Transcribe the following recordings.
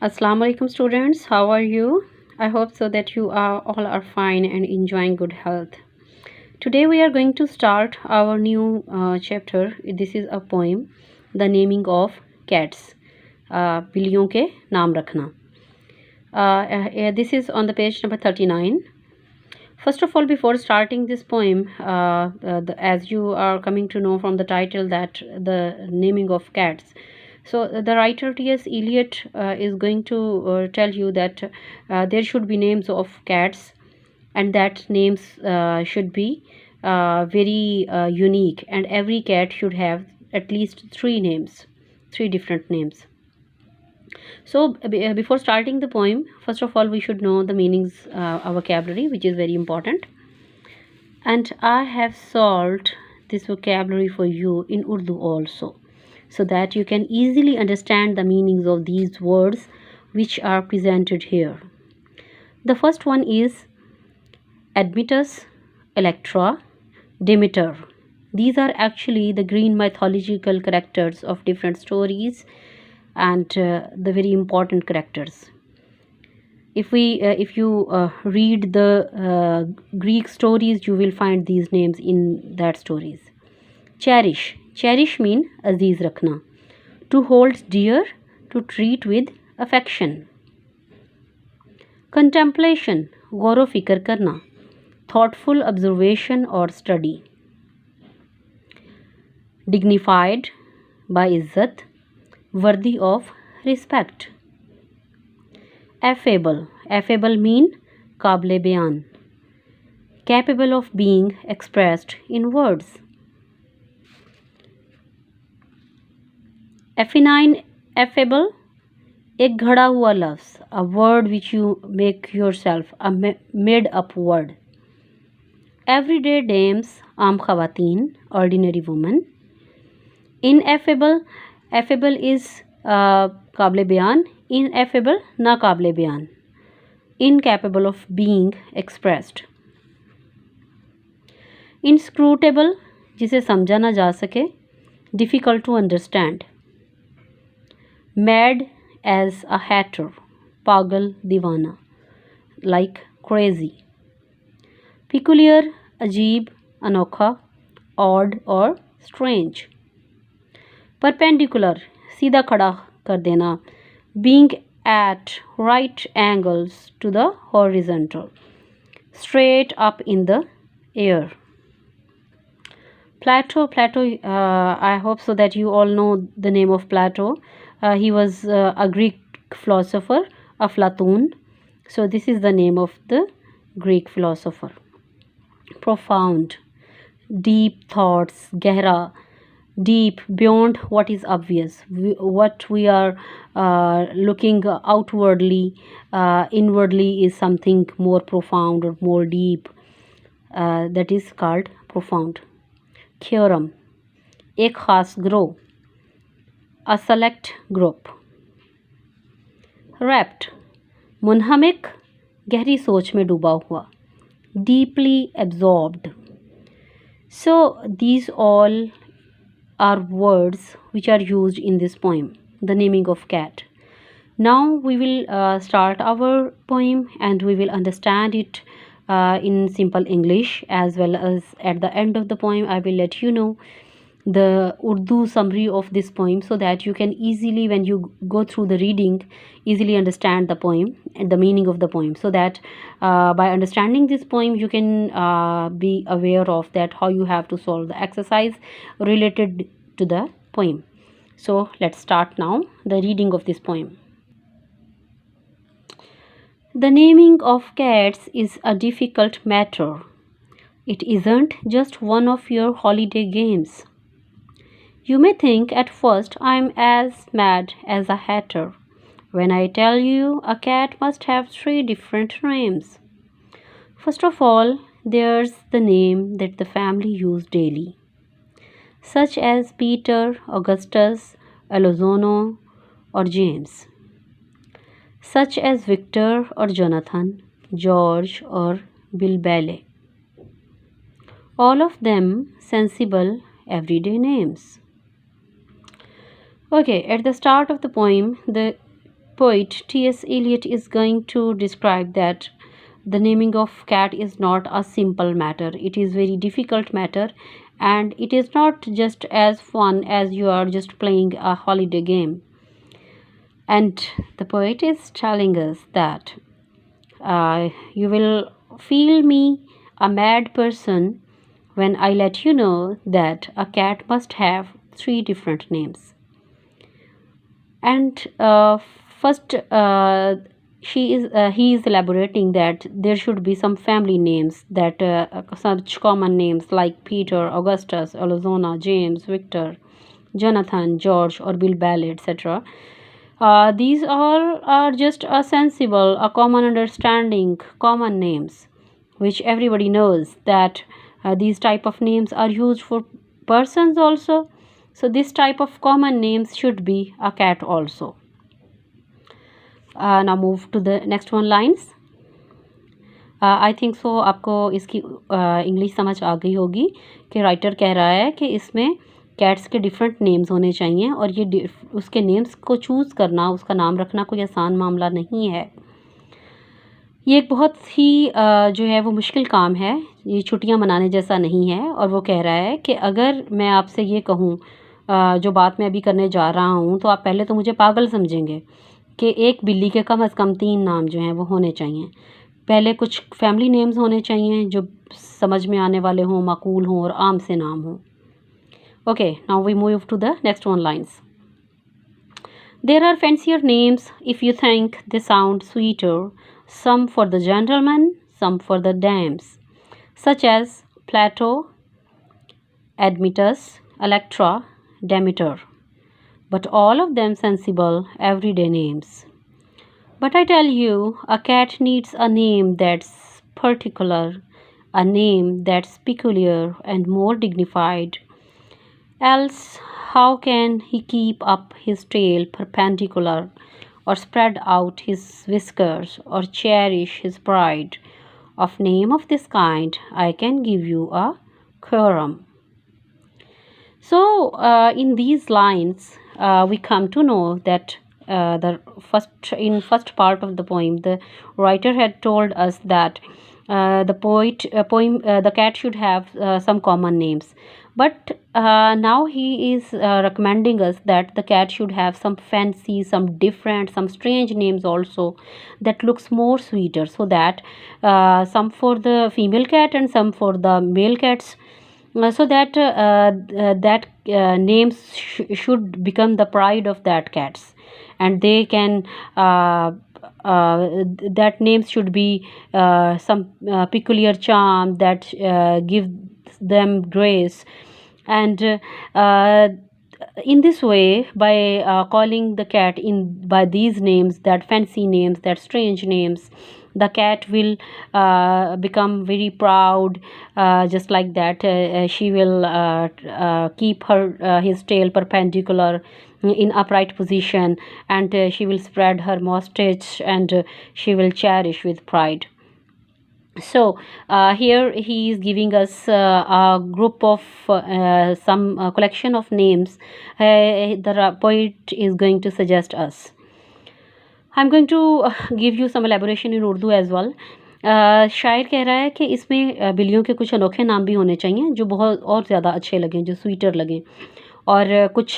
Assalamu alaikum students, how are you? I hope so that you are all are fine and enjoying good health. Today we are going to start our new chapter. This is a poem, The Naming of Cats. बिल्लियों के नाम रखना. This is on the page number 39. First of all, before starting this poem, as you are coming to know from the title that the naming of cats. So the writer T.S. Eliot is going to tell you that there should be names of cats, and that names should be very unique, and every cat should have at least three names, three different names. So before starting the poem, first of all we should know the meanings, our vocabulary, which is very important. And I have solved this vocabulary for you in Urdu also, so that you can easily understand the meanings of these words which are presented here. The first one is Admetus, Electra, Demeter. These are actually the green mythological characters of different stories, and the very important characters. If you read the Greek stories, you will find these names in that stories. Cherish mean aziz rakhna, to hold dear, to treat with affection. Contemplation, gauro fikr karna, thoughtful observation or study. Dignified, by izzat, worthy of respect. Affable mean kable bayan, capable of being expressed in words. Affable, एक घड़ा हुआ लफ्ज़, a word which you make yourself, a made up word. Everyday dames, आम ख़वातीन, ordinary woman. Ineffable is काबिल बयान, ineffable ना काबिल बयान, incapable of being expressed. Inscrutable, जिसे समझा ना जा सके, difficult to understand. Mad as a hatter, पागल दीवाना, like crazy. Peculiar, अजीब, अनोखा, odd or strange. Perpendicular, सीधा खड़ा कर देना, being at right angles to the horizontal, straight up in the air. Plato, I hope so that you all know the name of Plato. He was a Greek philosopher, Aflatun. So this is the name of the Greek philosopher. Profound, deep thoughts, gehra, deep, beyond what is obvious, what we are looking outwardly, inwardly is something more profound or more deep, that is called profound. Theorem, एक खास ग्रोह, a select group. Rapt, मुनहमिक, गहरी सोच में डूबा हुआ, deeply absorbed. So these all are words which are used in this poem, the naming of cat. Now we will start our poem, and we will understand it in simple English, as well as at the end of the poem I will let you know the Urdu summary of this poem, so that you can easily, when you go through the reading, easily understand the poem and the meaning of the poem, so that by understanding this poem you can be aware of that how you have to solve the exercise related to the poem. So let's start now the reading of this poem. The naming of cats is a difficult matter. It isn't just one of your holiday games. You may think at first I'm as mad as a hatter when I tell you a cat must have three different names. First of all, there's the name that the family use daily, such as Peter, Augustus, Elizondo, or James, such as Victor or Jonathan, George or Bilbele. All of them sensible everyday names. Okay, at the start of the poem, the poet T.S. Eliot is going to describe that the naming of cat is not a simple matter. It is very difficult matter, and it is not just as fun as you are just playing a holiday game. And the poet is telling us that you will feel me a mad person when I let you know that a cat must have three different names. And first, he is elaborating that there should be some family names, that such common names like Peter, Augustus, Alozona, James, Victor, Jonathan, George, or Bill Ballard, etc. These all are just a sensible, a common understanding, common names, which everybody knows that these type of names are used for persons also. So this type of common names should be a cat also. Now move to the next one lines. I think so आपको इसकी English समझ आ गई होगी कि writer कह रहा है कि इसमें कैट्स के डिफरेंट नेम्स होने चाहिए, और ये उसके नेम्स को चूज़ करना, उसका नाम रखना कोई आसान मामला नहीं है। ये एक बहुत ही जो है वो मुश्किल काम है, ये छुट्टियां मनाने जैसा नहीं है। और वो कह रहा है कि अगर मैं आपसे ये कहूँ जो बात मैं अभी करने जा रहा हूँ, तो आप पहले तो मुझे पागल समझेंगे कि एक बिल्ली के कम से कम 3 नाम जो हैं वो होने चाहिए। पहले कुछ फैमिली नेम्स होने चाहिए जो समझ में आने वाले हों, माकूल हों और आम से नाम हों। Okay, now we move to the next one lines. There are fancier names if you think they sound sweeter, some for the gentlemen, some for the dames, such as Plato, Admetus, Electra, Demeter, but all of them sensible everyday names. But I tell you, a cat needs a name that's particular, a name that's peculiar and more dignified. Else, how can he keep up his tail perpendicular, or spread out his whiskers, or cherish his pride? Of name of this kind, I can give you a quorum. So, in these lines, we come to know that the first part of the poem, the writer had told us that the cat should have some common names. But now he is recommending us that the cat should have some fancy, some different, some strange names also that looks more sweeter, so that some for the female cat and some for the male cats, so that names should become the pride of that cats, and they can that names should be some peculiar charm that gives them grace. And in this way, by calling the cat in by these names, that fancy names, that strange names, the cat will become very proud, just like that she will keep her his tail perpendicular in upright position, and she will spread her mustache, and she will cherish with pride. So here he is giving us a group of some collection of names the poet is going to suggest us. I'm going to give you some elaboration in Urdu as well. शायर कह रहा है कि इसमें बिल्लियों के कुछ अनोखे नाम भी होने चाहिए जो बहुत और ज़्यादा अच्छे लगें, जो स्वीटर लगें, और कुछ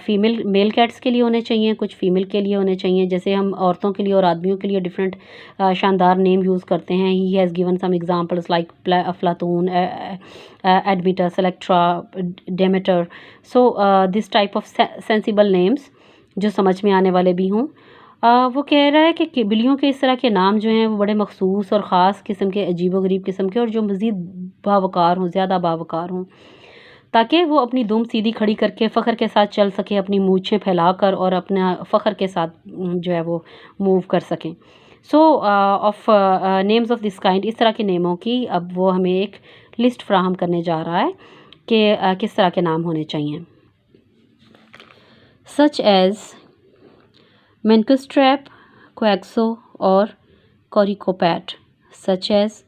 फीमेल मेल कैट्स के लिए होने चाहिए, कुछ फीमेल के लिए होने चाहिए। जैसे हम औरतों के लिए और आदमियों के लिए डिफरेंट शानदार नेम यूज़ करते हैं। He has given some examples like अफलातून, Admetus, Electra, Demeter. So this type of sensible names जो समझ में आने वाले भी हों। वो कह रहा है कि बिल्लियों के इस तरह के नाम जो हैं वो बड़े मखसूस और ख़ास किस्म के, अजीबो-गरीब किस्म के, और जो मज़ीद बावकार हों, ज़्यादा बावकार हों, ताकि वो अपनी दुम सीधी खड़ी करके फ़ख्र के साथ चल सकें, अपनी मूंछें फैलाकर, और अपना फ़ख्र के साथ जो है वो मूव कर सकें। सो of names of this kind, इस तरह के नेमों की अब वो हमें एक लिस्ट फ्राहम करने जा रहा है कि किस तरह के नाम होने चाहिए। Such as Menkustrap, Quaxo, or Corycopat, such as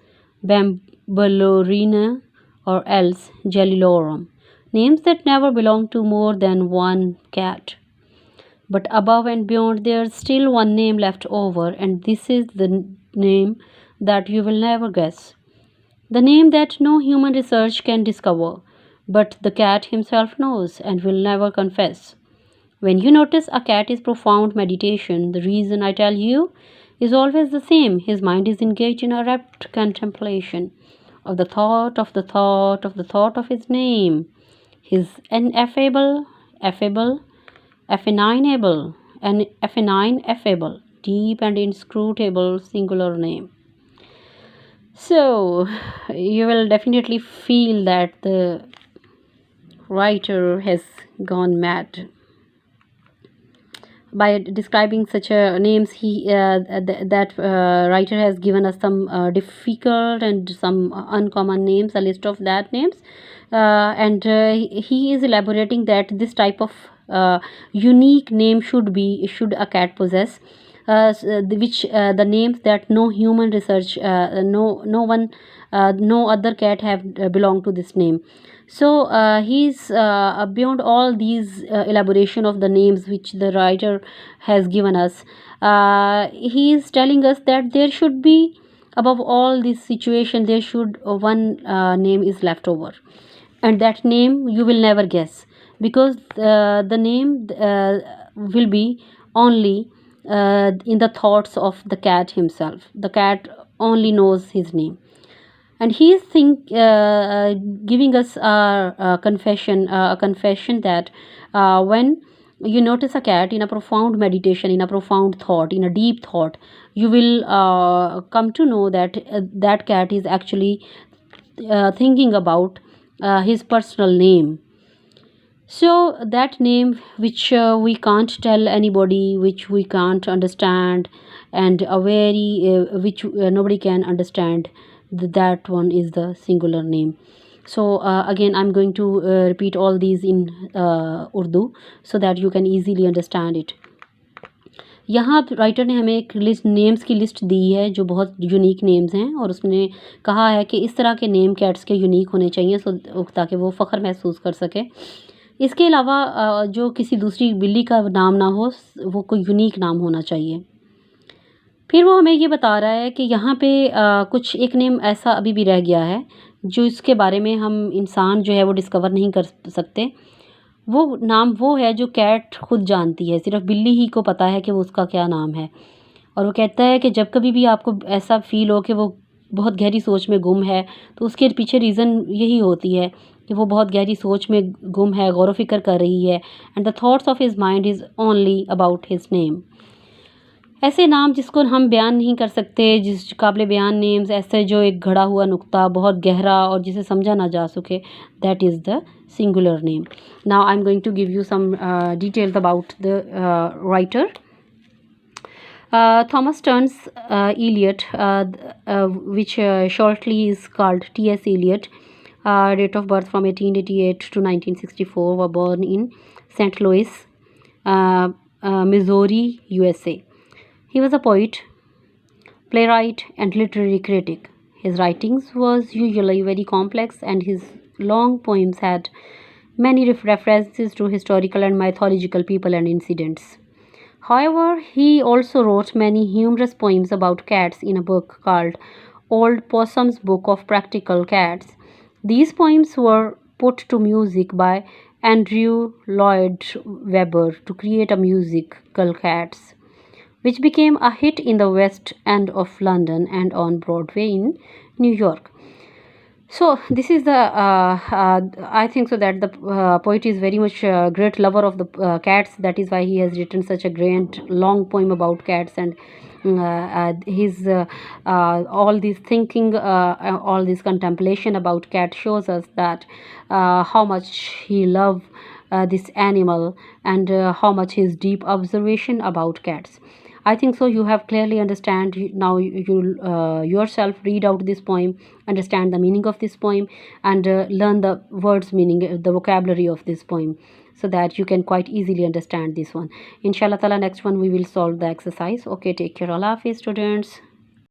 Bambolorina or else Jellilorum, names that never belong to more than one cat. but above and beyond there's still one name left over, and this is the name that you will never guess. The name that no human research can discover, but the cat himself knows and will never confess. When you notice a cat is profound meditation, the reason I tell you is always the same. His mind is engaged in a rapt contemplation of the thought of the thought of the thought of his name. His ineffable, affable, affinable, and affinine affable, deep and inscrutable singular name. So you will definitely feel that the writer has gone mad by describing such a names. That writer has given us some difficult and some uncommon names, a list of that names, and he is elaborating that this type of unique name should a cat possess, which the names that no human research, no one, no other cat have belong to this name. So he's beyond all these elaboration of the names which the writer has given us. He is telling us that there should be, above all this situation, there should one name is left over, and that name you will never guess, because the name will be only in the thoughts of the cat himself. The cat only knows his name, and he is giving us a confession that when you notice a cat in a profound meditation, in a profound thought, in a deep thought, you will come to know that that cat is actually thinking about his personal name. So that name which we can't tell anybody, which we can't understand, and a very which nobody can understand, that one is the singular name. So again, I'm going to repeat all these in Urdu so that you can easily understand it. यहाँ writer ने हमें एक list names की list दी है जो बहुत unique names हैं, और उसने कहा है कि इस तरह के नेम कैट्स के यूनिक होने चाहिए, सो ताकि वो फ़ख्र महसूस कर सके। इसके अलावा जो किसी दूसरी बिल्ली का नाम ना हो, वो कोई यूनिक नाम होना चाहिए। फिर वो हमें ये बता रहा है कि यहाँ पे कुछ एक नेम ऐसा अभी भी रह गया है जो इसके बारे में हम इंसान जो है वो डिस्कवर नहीं कर सकते। वो नाम वो है जो कैट खुद जानती है, सिर्फ बिल्ली ही को पता है कि वो उसका क्या नाम है। और वो कहता है कि जब कभी भी आपको ऐसा फील हो कि वो बहुत गहरी सोच में गुम है, तो उसके पीछे रीज़न यही होती है कि वो बहुत गहरी सोच में गुम है, गौर व फिक्र कर रही है, and the thoughts of his mind is only about his name. ऐसे नाम जिसको हम बयान नहीं कर सकते, जिस काबिल बयान नेम्स, ऐसे जो एक घड़ा हुआ नुक्ता बहुत गहरा और जिसे समझा ना जा सके, that is the singular name. Now I'm going to give you some details about the writer. Thomas Stearns Eliot, which shortly is called T.S. Eliot, date of birth from 1888 to 1964, were born in St. Louis, Missouri, USA. He was a poet, playwright, and literary critic. His writings was usually very complex, and his long poems had many references to historical and mythological people and incidents. However, he also wrote many humorous poems about cats in a book called Old Possum's Book of Practical Cats. These poems were put to music by Andrew Lloyd Webber to create a musical Cats, which became a hit in the West End of London and on Broadway in New York. So this is the I think so that the poet is very much great lover of the cats. That is why he has written such a great long poem about cats, and his all this thinking, all this contemplation about cat shows us that how much he loved this animal, and how much his deep observation about cats. I think so you have clearly understand now. You yourself read out this poem, understand the meaning of this poem, and learn the words meaning, the vocabulary of this poem, so that you can quite easily understand this one. Inshallah ta'ala, next one we will solve the exercise. Okay, take care. Allah Hafiz, students.